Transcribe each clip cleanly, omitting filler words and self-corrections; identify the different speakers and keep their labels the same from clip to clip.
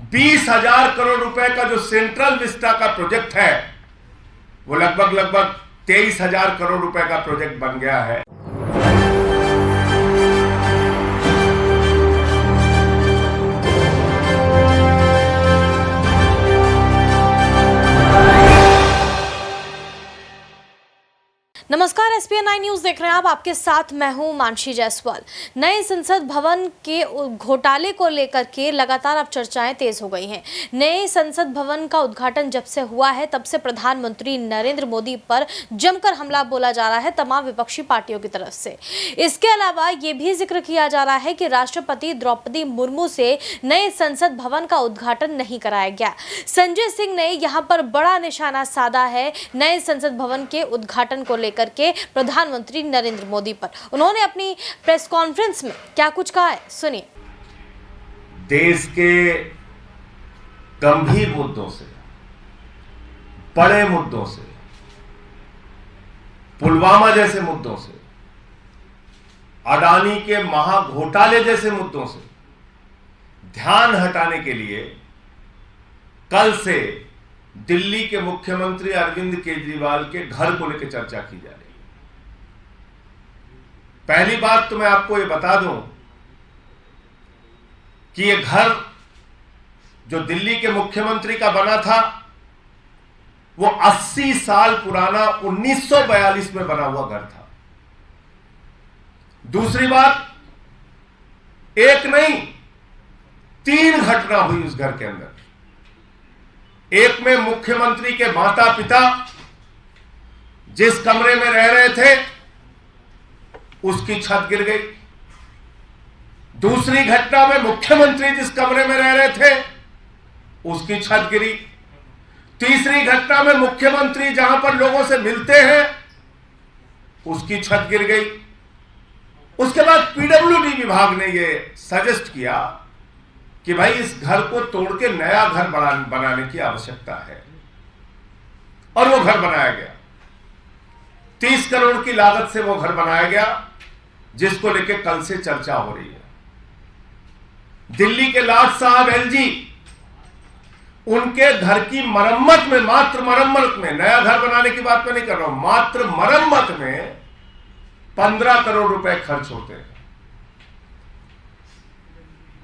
Speaker 1: 20,000 करोड़ रुपए का जो सेंट्रल विस्टा का प्रोजेक्ट है वो लगभग 23,000 करोड़ रुपए का प्रोजेक्ट बन गया है।
Speaker 2: नमस्कार, SPN 9 न्यूज देख रहे हैं आप। आपके साथ मैं हूं मानसी जायसवाल। नए संसद भवन के घोटाले को लेकर के लगातार अब चर्चाएं तेज हो गई हैं। नए संसद भवन का उद्घाटन जब से हुआ है तब से प्रधानमंत्री नरेंद्र मोदी पर जमकर हमला बोला जा रहा है तमाम विपक्षी पार्टियों की तरफ से। इसके अलावा ये भी जिक्र किया जा रहा है कि राष्ट्रपति द्रौपदी मुर्मू से नए संसद भवन का उद्घाटन नहीं कराया गया। संजय सिंह ने यहाँ पर बड़ा निशाना साधा है नए संसद भवन के उद्घाटन को लेकर के प्रधानमंत्री नरेंद्र मोदी पर। उन्होंने अपनी प्रेस कॉन्फ्रेंस में क्या कुछ कहा है, सुनिए।
Speaker 1: देश के गंभीर मुद्दों से, बड़े मुद्दों से, पुलवामा जैसे मुद्दों से, अडानी के महाघोटाले जैसे मुद्दों से ध्यान हटाने के लिए कल से दिल्ली के मुख्यमंत्री अरविंद केजरीवाल के घर को लेकर चर्चा की जा रही है। पहली बात तो मैं आपको ये बता दूं कि ये घर जो दिल्ली के मुख्यमंत्री का बना था वो 80 साल पुराना 1942 में बना हुआ घर था। दूसरी बात, एक नहीं 3 घटना हुई उस घर के अंदर। एक में मुख्यमंत्री के माता पिता जिस कमरे में रह रहे थे उसकी छत गिर गई। दूसरी घटना में मुख्यमंत्री जिस कमरे में रह रहे थे उसकी छत गिरी। तीसरी घटना में मुख्यमंत्री जहां पर लोगों से मिलते हैं उसकी छत गिर गई। उसके बाद पीडब्ल्यूडी विभाग ने यह सजेस्ट किया कि भाई इस घर को तोड़ के नया घर बनाने की आवश्यकता है, और वो घर बनाया गया। 30 करोड़ की लागत से वो घर बनाया गया जिसको लेके कल से चर्चा हो रही है। दिल्ली के लाट साहब LG, उनके घर की मरम्मत में, मात्र मरम्मत में, नया घर बनाने की बात मैं नहीं कर रहा हूं, मात्र मरम्मत में 15 करोड़ रुपए खर्च होते हैं।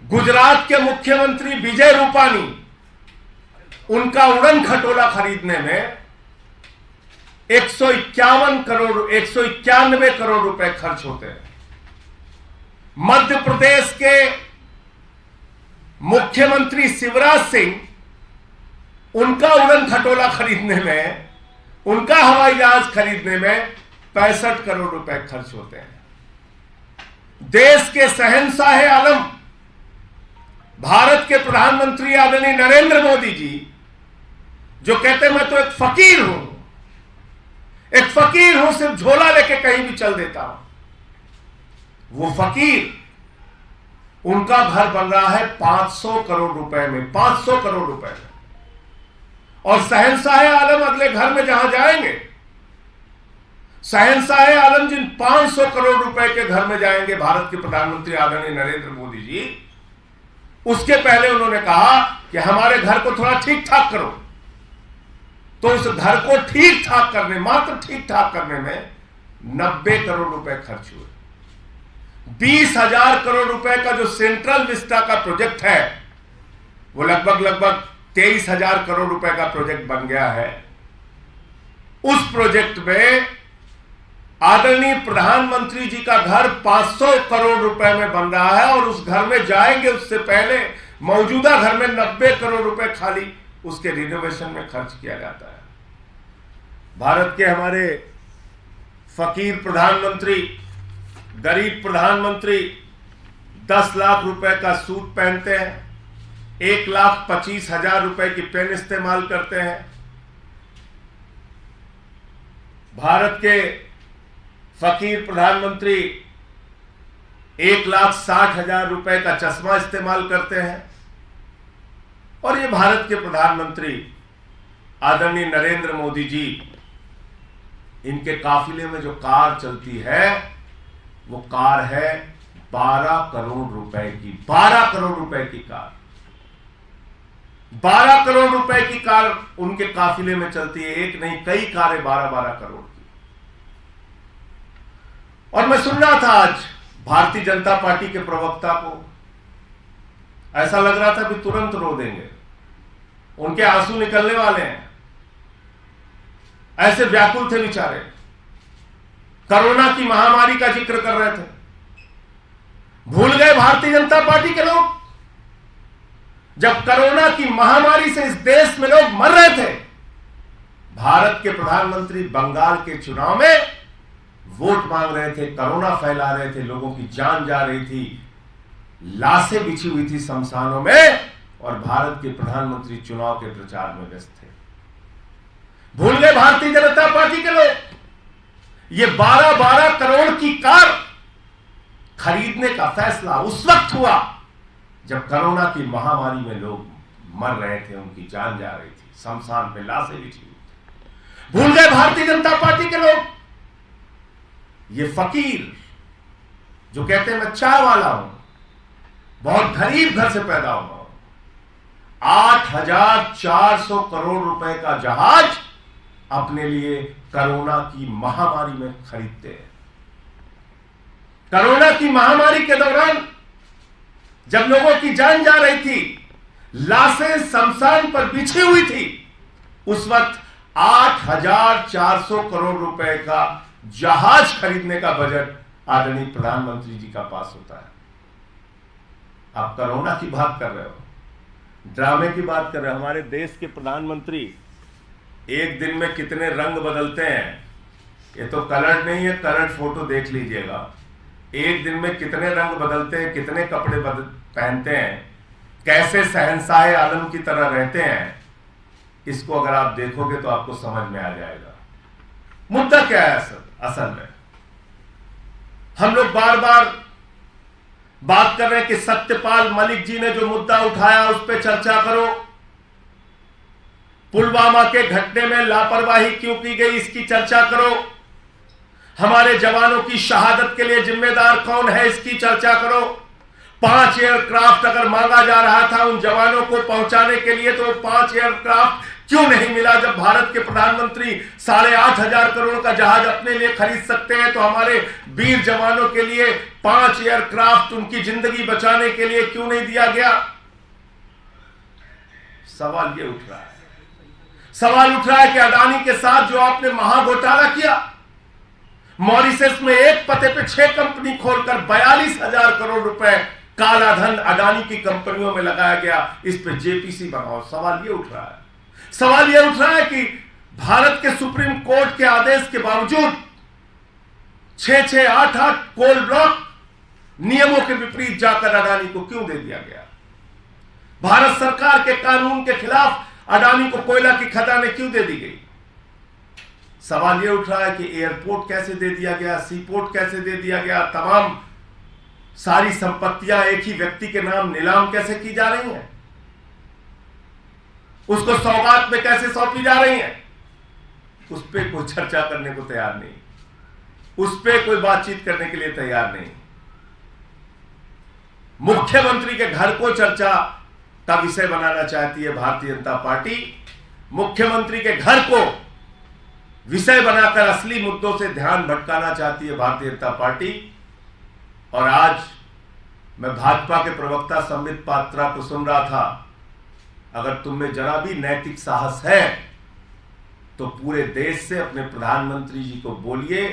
Speaker 1: गुजरात के मुख्यमंत्री विजय रूपानी, उनका उड़न खटोला खरीदने में 191 करोड़ रुपए खर्च होते हैं। मध्य प्रदेश के मुख्यमंत्री शिवराज सिंह, उनका उड़न खटोला खरीदने में, उनका हवाई जहाज खरीदने में 65 करोड़ रुपए खर्च होते हैं। देश के शहंशाह आलम भारत के प्रधानमंत्री आदरणीय नरेंद्र मोदी जी, जो कहते हैं मैं तो एक फकीर हूं, सिर्फ झोला लेके कहीं भी चल देता हूं, वो फकीर, उनका घर बन रहा है 500 करोड़ रुपए में, 500 करोड़ रुपए में। और शहंशाह आलम अगले घर में जहां जाएंगे, शहंशाह आलम जिन 500 करोड़ रुपए के घर में जाएंगे भारत के प्रधानमंत्री आदरणीय नरेंद्र मोदी जी, उसके पहले उन्होंने कहा कि हमारे घर को थोड़ा ठीक ठाक करो। तो उस घर को ठीक ठाक करने, मात्र ठीक ठाक करने में 90 करोड़ रुपए खर्च हुए। 20,000 करोड़ रुपए का जो सेंट्रल विस्टा का प्रोजेक्ट है वो लगभग 23,000 करोड़ रुपए का प्रोजेक्ट बन गया है। उस प्रोजेक्ट में आदरणीय प्रधानमंत्री जी का घर 500 करोड़ रुपए में बन रहा है, और उस घर में जाएंगे उससे पहले मौजूदा घर में 90 करोड़ रुपए खाली उसके रिनोवेशन में खर्च किया जाता है। भारत के हमारे फकीर प्रधानमंत्री, गरीब प्रधानमंत्री 10 लाख रुपए का सूट पहनते हैं, 1,25,000 रुपए की पेन इस्तेमाल करते हैं। भारत के फकीर प्रधानमंत्री 1,60,000 रुपए का चश्मा इस्तेमाल करते हैं। और ये भारत के प्रधानमंत्री आदरणीय नरेंद्र मोदी जी, इनके काफिले में जो कार चलती है वो कार है 12 करोड़ रुपए की, 12 करोड़ रुपए की कार। 12 करोड़ रुपए की कार उनके काफिले में चलती है, एक नहीं कई कारें 12-12 करोड़ की। और मैं सुन रहा था आज भारतीय जनता पार्टी के प्रवक्ता को, ऐसा लग रहा था कि तुरंत रो देंगे, उनके आंसू निकलने वाले हैं, ऐसे व्याकुल थे बेचारे। कोरोना की महामारी का जिक्र कर रहे थे। भूल गए भारतीय जनता पार्टी के लोग, जब कोरोना की महामारी से इस देश में लोग मर रहे थे, भारत के प्रधानमंत्री बंगाल के चुनाव में वोट मांग रहे थे, कोरोना फैला रहे थे, लोगों की जान जा रही थी, लाशें बिछी हुई थी शमशानों में, और भारत के प्रधानमंत्री चुनाव के प्रचार में व्यस्त थे। भूल गए भारतीय जनता पार्टी के लोग। ये 12-12 करोड़ की कार खरीदने का फैसला उस वक्त हुआ जब कोरोना की महामारी में लोग मर रहे थे, उनकी जान जा रही थी, शमशान पे लाशें बिछी हुई थी। भूल गए भारतीय जनता पार्टी के लोग। ये फकीर जो कहते हैं मैं चाय वाला हूं, बहुत गरीब घर से पैदा हुआ हूं, 8,400 करोड़ रुपए का जहाज अपने लिए कोरोना की महामारी में खरीदते हैं। कोरोना की महामारी के दौरान जब लोगों की जान जा रही थी, लाशें शमशान पर बिछी हुई थी, उस वक्त 8,400 करोड़ रुपए का जहाज खरीदने का बजट आदरणीय प्रधानमंत्री जी का पास होता है। आप कोरोना की बात कर रहे हो, ड्रामे की बात कर रहे हो। हमारे देश के प्रधानमंत्री एक दिन में कितने रंग बदलते हैं, ये तो कलर नहीं है, कलर फोटो देख लीजिएगा। एक दिन में कितने रंग बदलते हैं, कितने कपड़े पहनते हैं, कैसे शहंशाह आलम की तरह रहते हैं, इसको अगर आप देखोगे तो आपको समझ में आ जाएगा। मुद्दा क्या है असल में? हम लोग बार बार बात कर रहे हैं कि सत्यपाल मलिक जी ने जो मुद्दा उठाया उस पर चर्चा करो, पुलवामा के घटने में लापरवाही क्यों की गई इसकी चर्चा करो, हमारे जवानों की शहादत के लिए जिम्मेदार कौन है इसकी चर्चा करो। 5 एयरक्राफ्ट अगर मांगा जा रहा था उन जवानों को पहुंचाने के लिए, तो 5 एयरक्राफ्ट क्यों नहीं मिला? जब भारत के प्रधानमंत्री 8,500 करोड़ का जहाज अपने लिए खरीद सकते हैं, तो हमारे वीर जवानों के लिए 5 एयरक्राफ्ट उनकी जिंदगी बचाने के लिए क्यों नहीं दिया गया? सवाल ये उठ रहा है। सवाल उठ रहा है कि अडानी के साथ जो आपने महाघोटाला किया, मॉरिशस में एक पते पे 6 कंपनी खोलकर 42,000 करोड़ रुपए काला धन अडानी की कंपनियों में लगाया गया, इस पे जेपीसी बनाओ। सवाल ये उठ रहा है। सवाल यह उठ रहा है कि भारत के सुप्रीम कोर्ट के आदेश के बावजूद 6-6, 8-8 कोल ब्लॉक नियमों के विपरीत जाकर अडानी को क्यों दे दिया गया? भारत सरकार के कानून के खिलाफ अडानी को कोयला की खदानें क्यों दे दी गई? सवाल यह उठ रहा है कि एयरपोर्ट कैसे दे दिया गया, सीपोर्ट कैसे दे दिया गया, तमाम सारी संपत्तियां एक ही व्यक्ति के नाम नीलाम कैसे की जा रही हैं, उसको सौगात में कैसे सौंपी जा रही हैं, उस पर कोई चर्चा करने को तैयार नहीं, उस पर कोई बातचीत करने के लिए तैयार नहीं। मुख्यमंत्री के घर को चर्चा का विषय बनाना चाहती है भारतीय जनता पार्टी। मुख्यमंत्री के घर को विषय बनाकर असली मुद्दों से ध्यान भटकाना चाहती है भारतीय जनता पार्टी। और आज मैं भाजपा के प्रवक्ता संबित पात्रा को सुन रहा था, अगर तुम में जरा भी नैतिक साहस है तो पूरे देश से अपने प्रधानमंत्री जी को बोलिए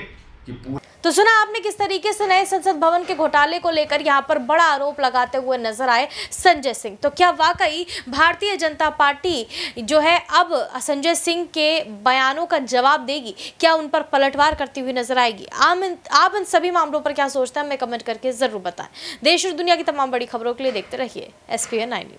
Speaker 1: कि
Speaker 2: तो सुना आपने किस तरीके से नए संसद भवन के घोटाले को लेकर यहां पर बड़ा आरोप लगाते हुए नजर आए संजय सिंह। तो क्या वाकई भारतीय जनता पार्टी जो है अब संजय सिंह के बयानों का जवाब देगी? क्या उन पर पलटवार करती हुई नजर आएगी? आप इन सभी मामलों पर क्या सोचते हैं, हमें कमेंट करके जरूर बताएं। देश और दुनिया की तमाम बड़ी खबरों के लिए देखते रहिए SPN 9 न्यूज।